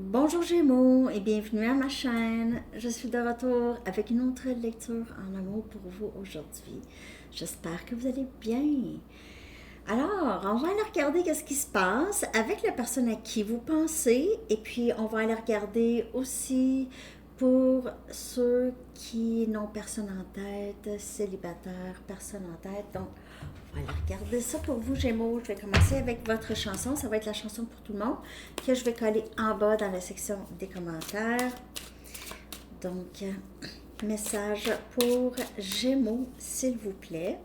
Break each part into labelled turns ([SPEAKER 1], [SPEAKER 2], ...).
[SPEAKER 1] Bonjour Gémeaux et bienvenue à ma chaîne. Je suis de retour avec une autre lecture en amour pour vous aujourd'hui. J'espère que vous allez bien. Alors, on va aller regarder qu'est-ce qui se passe avec la personne à qui vous pensez et puis on va aller regarder aussi pour ceux qui n'ont personne en tête, célibataires, personne en tête. Donc, on va aller regarder ça pour vous, Gémeaux. Je vais commencer avec votre chanson. Ça va être la chanson pour tout le monde que je vais coller en bas dans la section des commentaires. Donc, message pour Gémeaux, s'il vous plaît.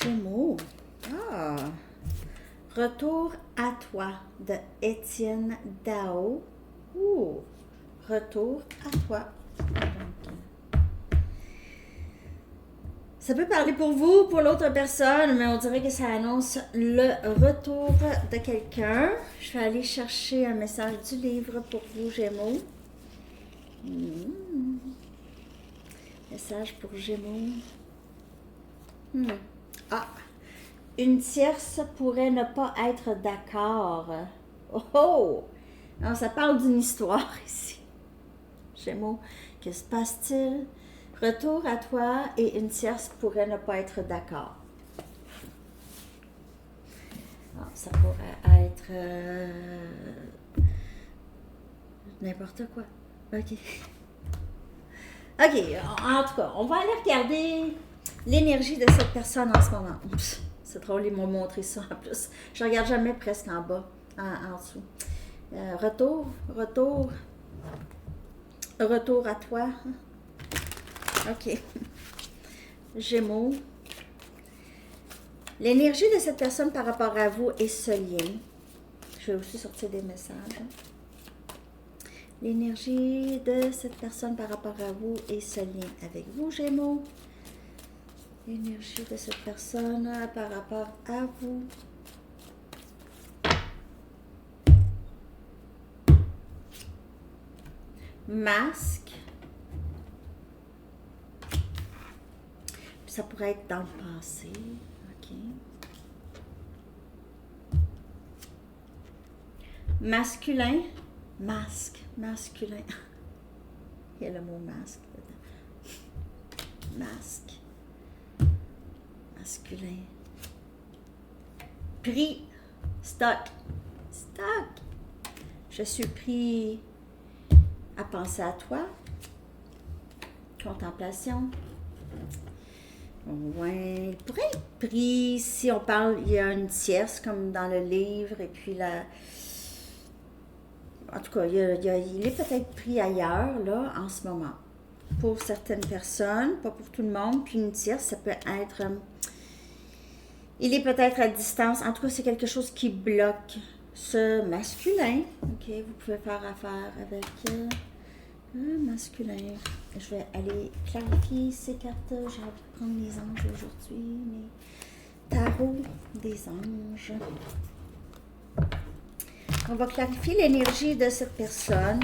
[SPEAKER 1] Gémeaux. Ah! Retour à toi de Étienne Dao. Ouh! Retour à toi. Ça peut parler pour vous, pour l'autre personne, mais on dirait que ça annonce le retour de quelqu'un. Je vais aller chercher un message du livre pour vous, Gémeaux. Message pour Gémeaux. Ah! Une tierce pourrait ne pas être d'accord. Oh oh! Non, ça parle d'une histoire ici. Gémeaux, que se passe-t-il? Retour à toi et une tierce pourrait ne pas être d'accord. Alors, ça pourrait être n'importe quoi. OK. OK, en tout cas, on va aller regarder l'énergie de cette personne en ce moment. Oups, c'est drôle, ils m'ont montré ça en plus. Je regarde jamais presque en bas, en dessous. Retour à toi. OK. Gémeaux. L'énergie de cette personne par rapport à vous est ce lien. Je vais aussi sortir des messages. L'énergie de cette personne par rapport à vous est ce lien avec vous, Gémeaux. L'énergie de cette personne par rapport à vous. Masque. Ça pourrait être dans le passé. OK. Masculin. Masculin. Il y a le mot masque dedans. Masque. Masculin. Pris. Stock. Je suis pris à penser à toi. Contemplation. Ouais, il pourrait être pris, si on parle, il y a une tierce comme dans le livre, et puis en tout cas, il est peut-être pris ailleurs, là, en ce moment. Pour certaines personnes, pas pour tout le monde, puis une tierce, ça peut être, il est peut-être à distance, en tout cas, c'est quelque chose qui bloque ce masculin, ok, vous pouvez faire affaire avec masculin. Je vais aller clarifier ces cartes. Je vais prendre les anges aujourd'hui. Mes tarots des anges. On va clarifier l'énergie de cette personne.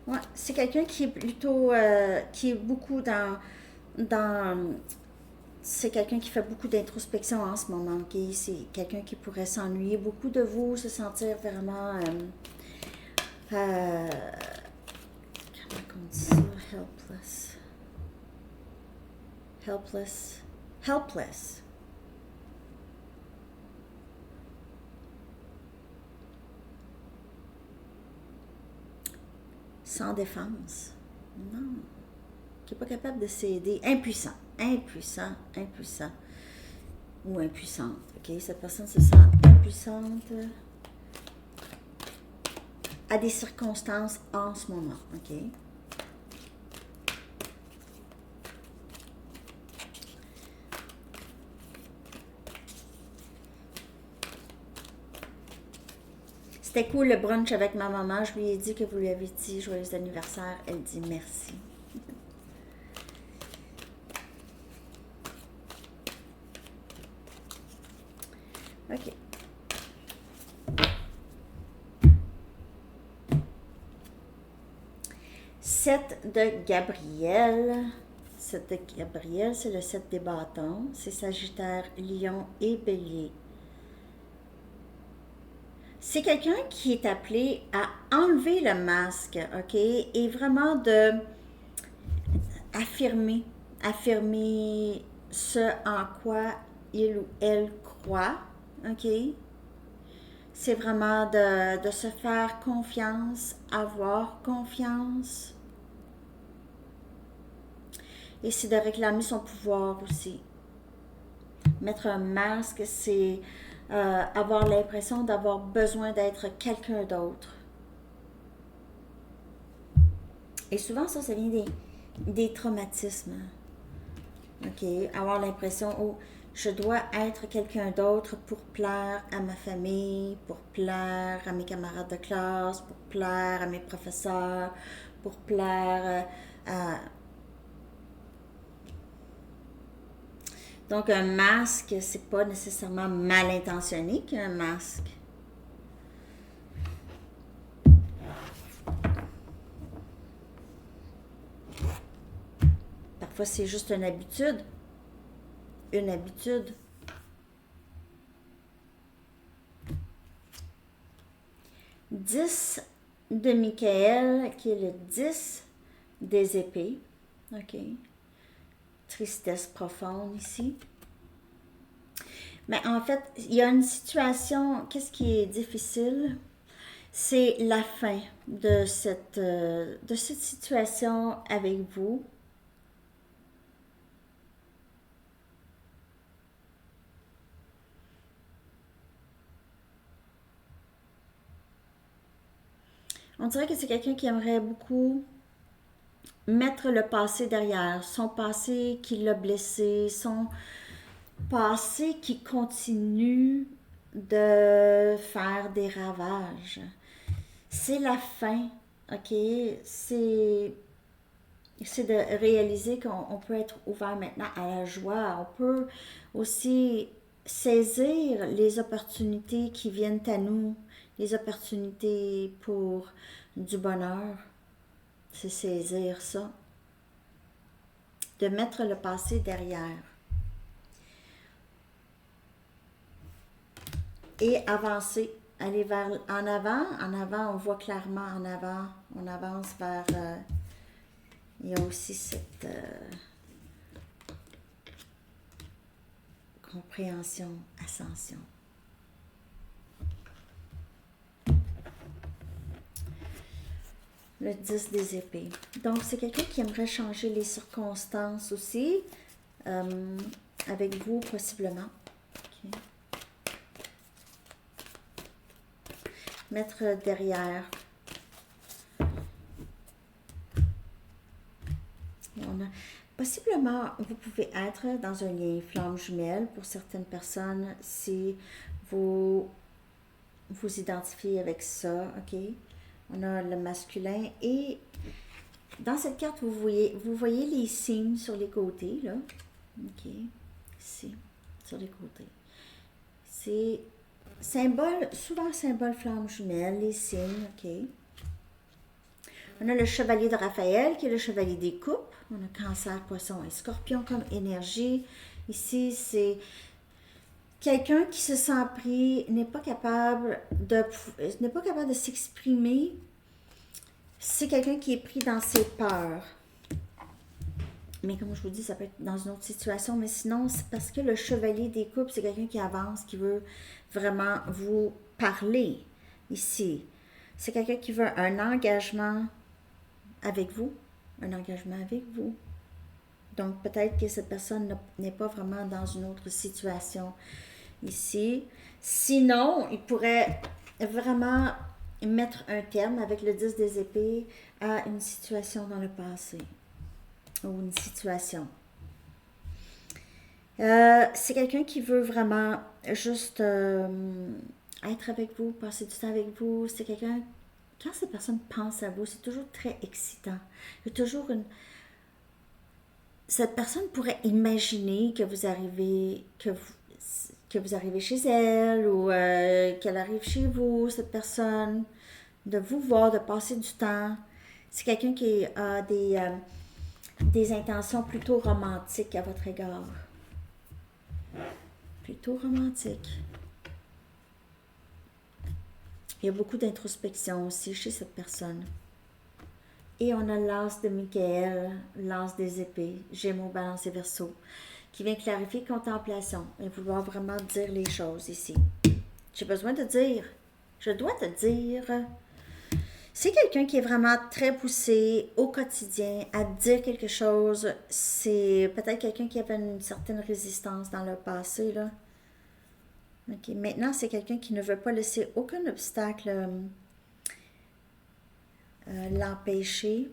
[SPEAKER 1] Ouais, c'est quelqu'un qui est plutôt, qui est beaucoup c'est quelqu'un qui fait beaucoup d'introspection en ce moment. Okay? C'est quelqu'un qui pourrait s'ennuyer. Beaucoup de vous se sentir vraiment comment on dit ça? Helpless. Sans défense. Non. Qui n'est pas capable de s'aider. Impuissant. Ou impuissante. OK? Cette personne se sent impuissante à des circonstances en ce moment. OK? C'était cool le brunch avec ma maman. Je lui ai dit que vous lui avez dit joyeux anniversaire. Elle dit merci. OK. Sept de Gabriel. 7 de Gabriel, c'est le 7 des bâtons. C'est Sagittaire, Lion et Bélier. C'est quelqu'un qui est appelé à enlever le masque, OK? Et vraiment de affirmer ce en quoi il ou elle croit, OK? C'est vraiment de se faire confiance, avoir confiance. Et c'est de réclamer son pouvoir aussi. Mettre un masque, c'est avoir l'impression d'avoir besoin d'être quelqu'un d'autre. Et souvent, ça vient des traumatismes. OK? Avoir l'impression, oh, je dois être quelqu'un d'autre pour plaire à ma famille, pour plaire à mes camarades de classe, pour plaire à mes professeurs, pour plaire à... Donc, un masque, c'est pas nécessairement mal intentionné qu'un masque. Parfois, c'est juste une habitude. Une habitude. « 10 de Michael, qui est le 10 des épées. OK. Tristesse profonde ici. Mais en fait, il y a une situation, qu'est-ce qui est difficile? C'est la fin de cette situation avec vous. On dirait que c'est quelqu'un qui aimerait beaucoup mettre le passé derrière, son passé qui l'a blessé, son passé qui continue de faire des ravages. C'est la fin, ok? C'est de réaliser qu'on peut être ouvert maintenant à la joie. On peut aussi saisir les opportunités qui viennent à nous, les opportunités pour du bonheur. C'est saisir ça. De mettre le passé derrière. Et avancer. Aller vers en avant, on voit clairement en avant, on avance vers... il y a aussi cette compréhension, ascension. Le 10 des épées. Donc, c'est quelqu'un qui aimerait changer les circonstances aussi, avec vous possiblement. Okay. Mettre derrière. Possiblement, vous pouvez être dans un lien flamme jumelle pour certaines personnes si vous vous identifiez avec ça, ok? On a le masculin et dans cette carte, vous voyez les signes sur les côtés, là, ok? Ici, sur les côtés. C'est souvent symbole flamme jumelle, les signes, ok? On a le chevalier de Raphaël, qui est le chevalier des coupes. On a cancer, poisson et scorpion comme énergie. Ici, c'est quelqu'un qui se sent pris, n'est pas capable de s'exprimer. C'est quelqu'un qui est pris dans ses peurs. Mais comme je vous dis, ça peut être dans une autre situation. Mais sinon, c'est parce que le chevalier des coupes, c'est quelqu'un qui avance, qui veut vraiment vous parler ici. C'est quelqu'un qui veut un engagement avec vous. Un engagement avec vous. Donc, peut-être que cette personne n'est pas vraiment dans une autre situation ici. Sinon, il pourrait vraiment mettre un terme avec le 10 des épées à une situation dans le passé. Ou une situation. C'est quelqu'un qui veut vraiment juste être avec vous, passer du temps avec vous. C'est quelqu'un, quand cette personne pense à vous, c'est toujours très excitant. Il y a toujours cette personne pourrait imaginer que vous arrivez, que vous arrivez chez elle ou qu'elle arrive chez vous, cette personne, de vous voir, de passer du temps. C'est quelqu'un qui a des intentions plutôt romantiques à votre égard. Plutôt romantique. Il y a beaucoup d'introspection aussi chez cette personne. Et on a l'as de Michael, l'as des épées, Gémeaux, Balance et Verseau, qui vient clarifier contemplation et vouloir vraiment dire les choses ici. J'ai besoin de dire, je dois te dire, c'est quelqu'un qui est vraiment très poussé au quotidien à dire quelque chose. C'est peut-être quelqu'un qui avait une certaine résistance dans le passé, là. Okay. Maintenant, c'est quelqu'un qui ne veut pas laisser aucun obstacle l'empêcher.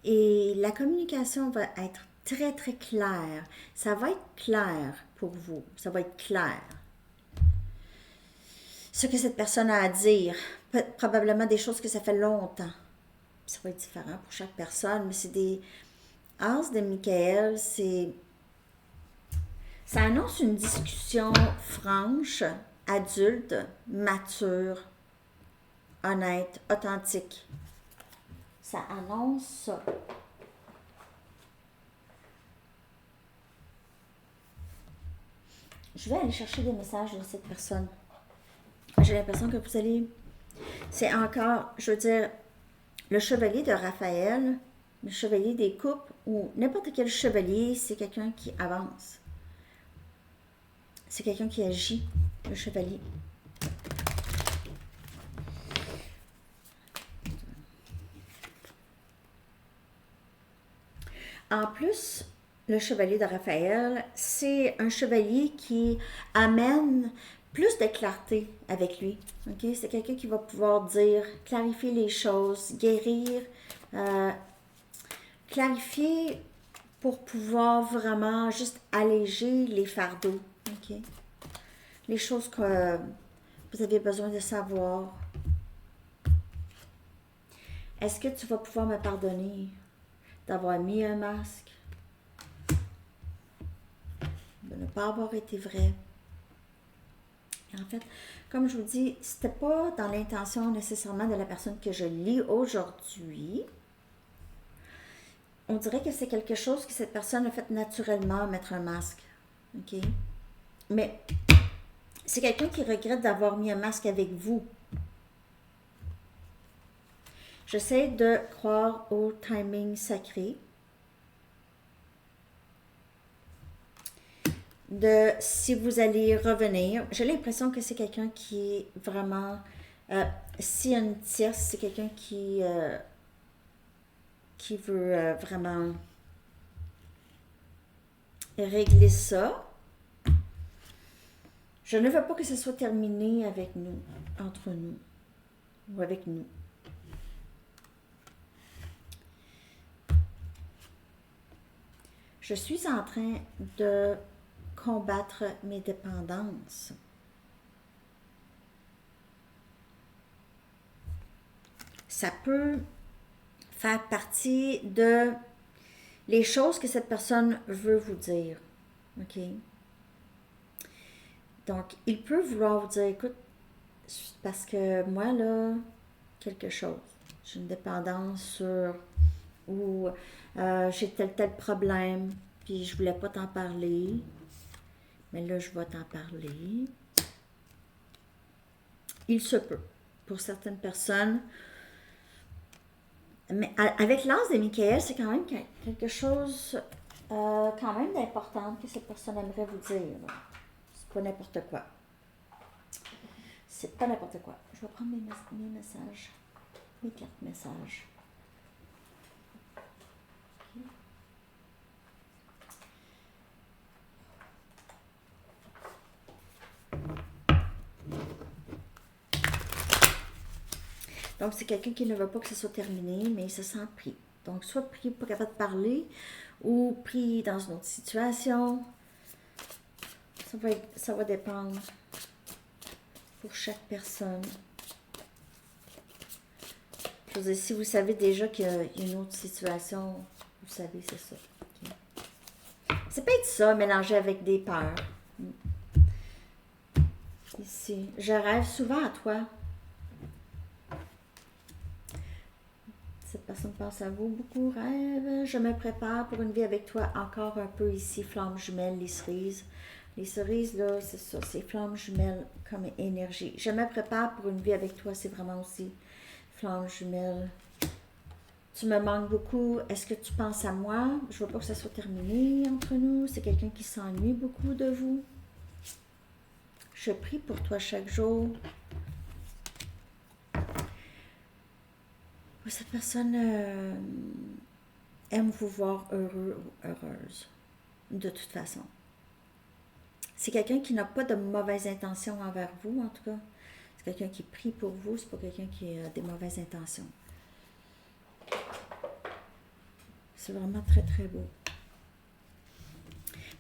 [SPEAKER 1] Et la communication va être très, très claire. Ça va être clair pour vous. Ça va être clair. Ce que cette personne a à dire. Probablement des choses que ça fait longtemps. Ça va être différent pour chaque personne, mais c'est des As de Michael, ça annonce une discussion franche, adulte, mature, honnête, authentique. Ça annonce ça. Je vais aller chercher des messages de cette personne. J'ai l'impression que vous allez... C'est encore, je veux dire, le chevalier de Raphaël, le chevalier des coupes, ou n'importe quel chevalier, c'est quelqu'un qui avance. C'est quelqu'un qui agit, le chevalier. En plus, le chevalier de Raphaël, c'est un chevalier qui amène plus de clarté avec lui. Okay? C'est quelqu'un qui va pouvoir dire, clarifier les choses, guérir, clarifier pour pouvoir vraiment juste alléger les fardeaux. Okay? Les choses que vous avez besoin de savoir. Est-ce que tu vas pouvoir me pardonner d'avoir mis un masque, de ne pas avoir été vrai? En fait, comme je vous dis, c'était pas dans l'intention nécessairement de la personne que je lis aujourd'hui. On dirait que c'est quelque chose que cette personne a fait naturellement, mettre un masque. OK? Mais c'est quelqu'un qui regrette d'avoir mis un masque avec vous. J'essaie de croire au timing sacré. De si vous allez revenir. J'ai l'impression que c'est quelqu'un qui est vraiment... s'il y a une tierce, c'est quelqu'un qui veut vraiment régler ça. Je ne veux pas que ce soit terminé avec nous, entre nous, ou avec nous. Je suis en train de combattre mes dépendances. Ça peut faire partie de les choses que cette personne veut vous dire. OK? Donc, il peut vouloir vous dire, écoute, parce que moi, là, quelque chose. J'ai une dépendance sur... ou j'ai tel problème, puis je voulais pas t'en parler, mais là, je vais t'en parler. Il se peut, pour certaines personnes. Mais avec l'as de Michael, c'est quand même quelque chose quand même d'important que cette personne aimerait vous dire. C'est pas n'importe quoi. C'est pas n'importe quoi. Je vais prendre mes messages, mes cartes messages. Donc, c'est quelqu'un qui ne veut pas que ce soit terminé, mais il se sent pris. Donc, soit pris pas capable de parler, ou pris dans une autre situation. Ça va dépendre pour chaque personne. Je veux dire, si vous savez déjà qu'il y a une autre situation, vous savez, c'est ça. Okay. C'est peut-être ça, mélangé avec des peurs. Ici, je rêve souvent à toi. Cette personne pense à vous, beaucoup rêve. Je me prépare pour une vie avec toi, encore un peu ici, flamme jumelle, les cerises. Les cerises, là, c'est ça, c'est flamme jumelle comme énergie. Je me prépare pour une vie avec toi, c'est vraiment aussi flamme jumelle. Tu me manques beaucoup, est-ce que tu penses à moi? Je veux pas que ça soit terminé entre nous, c'est quelqu'un qui s'ennuie beaucoup de vous. Je prie pour toi chaque jour. Cette personne aime vous voir heureux ou heureuse, de toute façon. C'est quelqu'un qui n'a pas de mauvaises intentions envers vous, en tout cas. C'est quelqu'un qui prie pour vous, c'est pas quelqu'un qui a des mauvaises intentions. C'est vraiment très, très beau.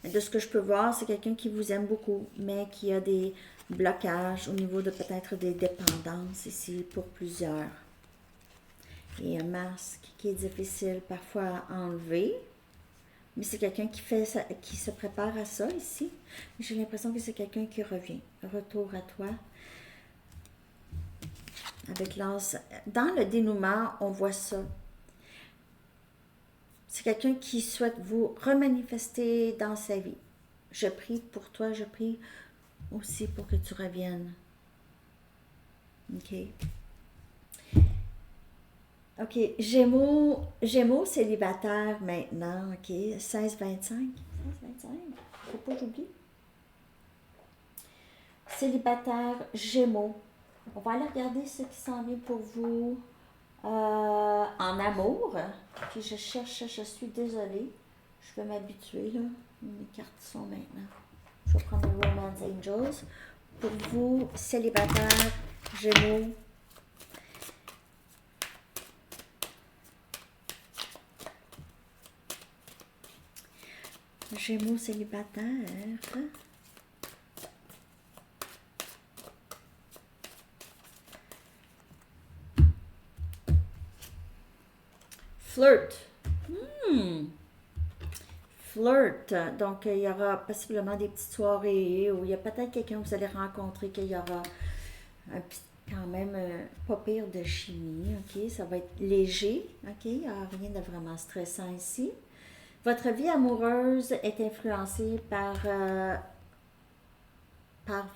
[SPEAKER 1] Mais de ce que je peux voir, c'est quelqu'un qui vous aime beaucoup, mais qui a des blocages au niveau de peut-être des dépendances ici pour plusieurs. Et un masque qui est difficile parfois à enlever. Mais c'est quelqu'un qui se prépare à ça ici. J'ai l'impression que c'est quelqu'un qui revient. Retour à toi. Avec l'anse. Dans le dénouement, on voit ça. C'est quelqu'un qui souhaite vous remanifester dans sa vie. Je prie pour toi, je prie aussi pour que tu reviennes. OK. OK, Gémeaux célibataire maintenant, OK, 16-25, faut pas que j'oublie. Célibataire, Gémeaux. On va aller regarder ce qui s'en vient pour vous en amour. Puis je cherche, je suis désolée, je vais m'habituer là, mes cartes sont maintenant. Je vais prendre le Romance Angels. Pour vous, célibataire, Gémeaux. Gémeaux célibataire. Flirt. Flirt. Donc, il y aura possiblement des petites soirées où il y a peut-être quelqu'un que vous allez rencontrer, qu'il y aura quand même pas pire de chimie. OK, ça va être léger. OK, il n'y a rien de vraiment stressant ici. Votre vie amoureuse est influencée par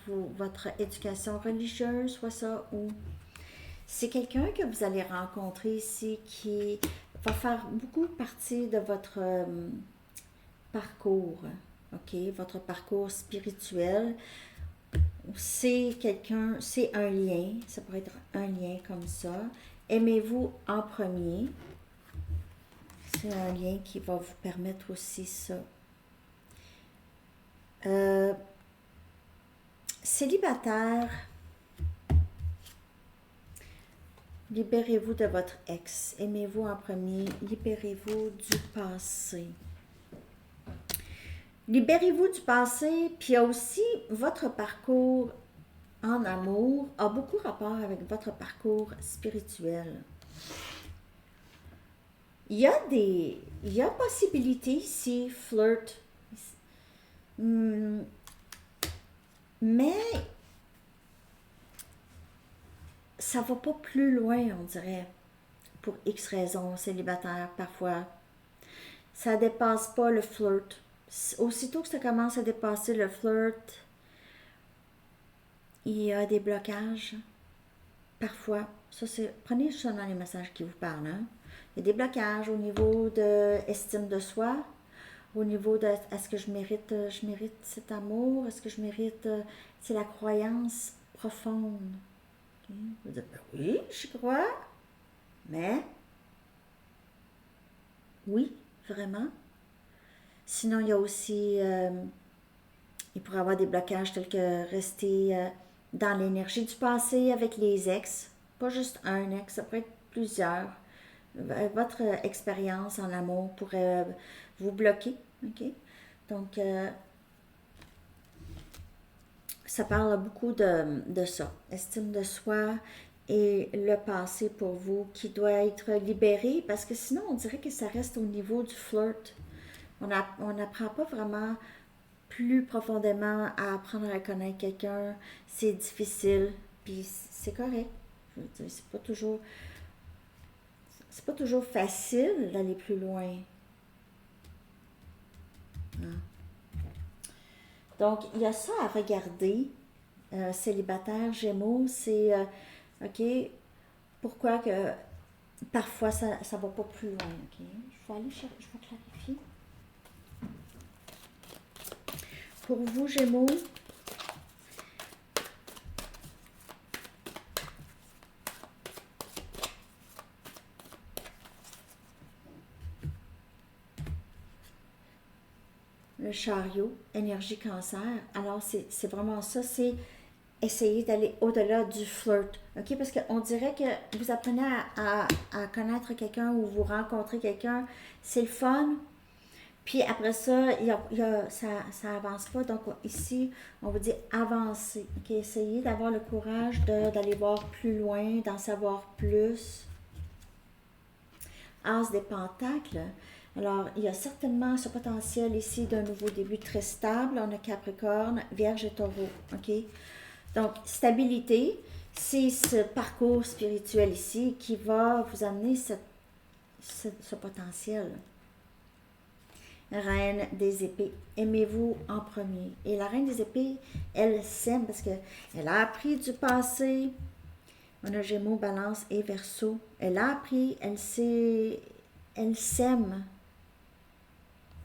[SPEAKER 1] votre éducation religieuse, soit ça, ou c'est quelqu'un que vous allez rencontrer ici qui va faire beaucoup partie de votre parcours, OK, votre parcours spirituel. C'est quelqu'un, c'est un lien, ça pourrait être un lien comme ça. Aimez-vous en premier. C'est un lien qui va vous permettre aussi ça. Célibataire, libérez-vous de votre ex. Aimez-vous en premier. Libérez-vous du passé. Libérez-vous du passé, puis il y a aussi votre parcours en amour a beaucoup rapport avec votre parcours spirituel. Il y a possibilité ici, flirt, mais ça va pas plus loin, on dirait, pour X raisons, célibataire parfois. Ça dépasse pas le flirt. Aussitôt que ça commence à dépasser le flirt, il y a des blocages. Parfois, ça c'est, prenez seulement les messages qui vous parlent, hein. Il y a des blocages au niveau de estime de soi, au niveau de est-ce que je mérite cet amour, est-ce que je mérite, c'est la croyance profonde. Okay. Vous dites, ben oui, je crois, mais oui, vraiment. Sinon, il y a aussi, il pourrait y avoir des blocages tels que rester dans l'énergie du passé avec les ex, pas juste un ex, ça pourrait être plusieurs. Votre expérience en amour pourrait vous bloquer, ok? Donc, ça parle beaucoup de ça, estime de soi et le passé pour vous qui doit être libéré parce que sinon, on dirait que ça reste au niveau du flirt. On n'apprend pas vraiment plus profondément à apprendre à connaître quelqu'un. C'est difficile, puis c'est correct. Je veux dire, c'est pas toujours... c'est pas toujours facile d'aller plus loin. Hein. Donc, il y a ça à regarder. Célibataire, Gémeaux, c'est, OK, pourquoi que parfois ça ne va pas plus loin, OK? Je vais aller chercher, je vais clarifier. Pour vous, Gémeaux, le chariot, énergie cancer. Alors, c'est vraiment ça, c'est essayer d'aller au-delà du flirt. OK? Parce qu'on dirait que vous apprenez à connaître quelqu'un ou vous rencontrez quelqu'un, c'est le fun. Puis après ça, ça avance pas. Donc ici, on vous dit avancer. OK? Essayez d'avoir le courage d'aller voir plus loin, d'en savoir plus. As des pentacles. Alors, il y a certainement ce potentiel ici d'un nouveau début très stable. On a Capricorne, Vierge et Taureau. OK? Donc, stabilité, c'est ce parcours spirituel ici qui va vous amener ce potentiel. Reine des épées, aimez-vous en premier. Et la reine des épées, elle s'aime parce qu'elle a appris du passé. On a Gémeaux, Balance et Verseau. Elle a appris, elle s'aime.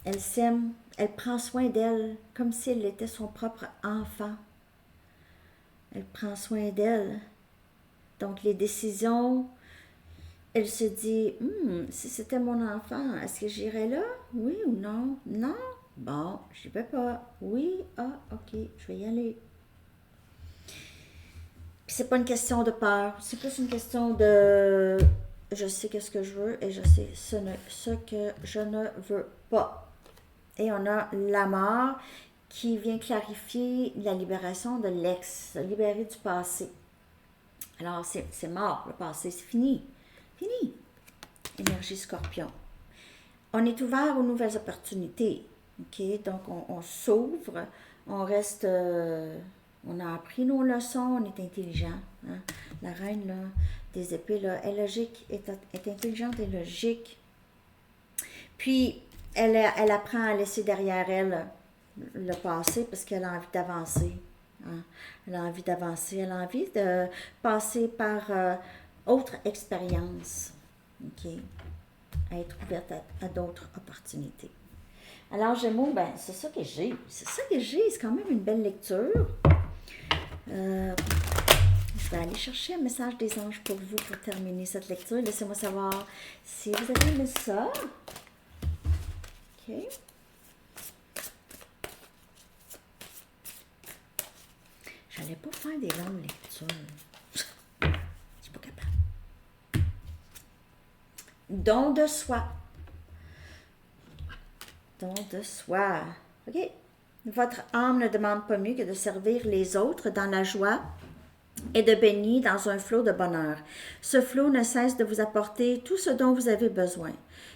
[SPEAKER 1] Elle s'aime, elle prend soin d'elle comme si elle était son propre enfant. Elle prend soin d'elle. Donc les décisions, elle se dit, si c'était mon enfant, est-ce que j'irais là? Oui ou non? Non? Bon, je ne vais pas. Oui? Ah, ok, je vais y aller. Puis c'est pas une question de peur, c'est plus une question de je sais qu'est-ce que je veux et je sais ce que je ne veux pas. Et on a la mort qui vient clarifier la libération de l'ex, se libérer du passé. Alors, c'est mort, le passé, c'est fini. Fini. Énergie Scorpion. On est ouvert aux nouvelles opportunités. OK? Donc, on s'ouvre, on reste... on a appris nos leçons, on est intelligent. Hein? La reine là, des épées là, est logique, est intelligente et logique. Puis, elle apprend à laisser derrière elle le passé parce qu'elle a envie d'avancer. Hein? Elle a envie d'avancer, elle a envie de passer par autre expérience. OK? À être ouverte à d'autres opportunités. Alors, Gémeaux, ben, c'est ça que j'ai. C'est ça que j'ai. C'est quand même une belle lecture. Je vais aller chercher un message des anges pour vous pour terminer cette lecture. Laissez-moi savoir si vous avez aimé ça. OK. J'allais pas faire des longues lectures. Je suis pas capable. Don de soi. Don de soi. OK. Votre âme ne demande pas mieux que de servir les autres dans la joie et de baigner dans un flot de bonheur. Ce flot ne cesse de vous apporter tout ce dont vous avez besoin.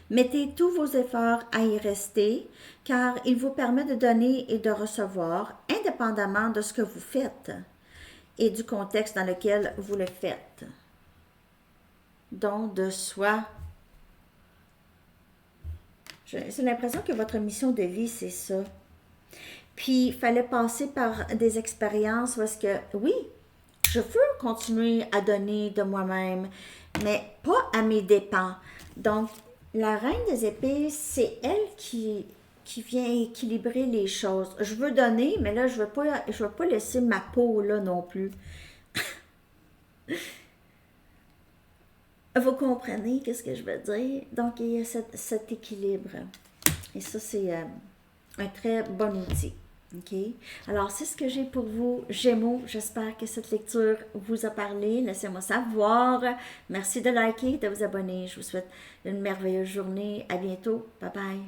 [SPEAKER 1] Mettez tous vos efforts à y rester, car il vous permet de donner et de recevoir, indépendamment de ce que vous faites et du contexte dans lequel vous le faites. Don de soi. J'ai l'impression que votre mission de vie, c'est ça. Puis, il fallait passer par des expériences parce que, oui, je veux continuer à donner de moi-même, mais pas à mes dépens. Donc, la reine des épées, c'est elle qui vient équilibrer les choses. Je veux donner, mais là, je veux pas laisser ma peau là non plus. Vous comprenez qu'est-ce que je veux dire? Donc, il y a cet équilibre. Et ça, c'est un très bon outil. OK? Alors, c'est ce que j'ai pour vous, Gémeaux. J'espère que cette lecture vous a parlé. Laissez-moi savoir. Merci de liker, de vous abonner. Je vous souhaite une merveilleuse journée. À bientôt. Bye bye.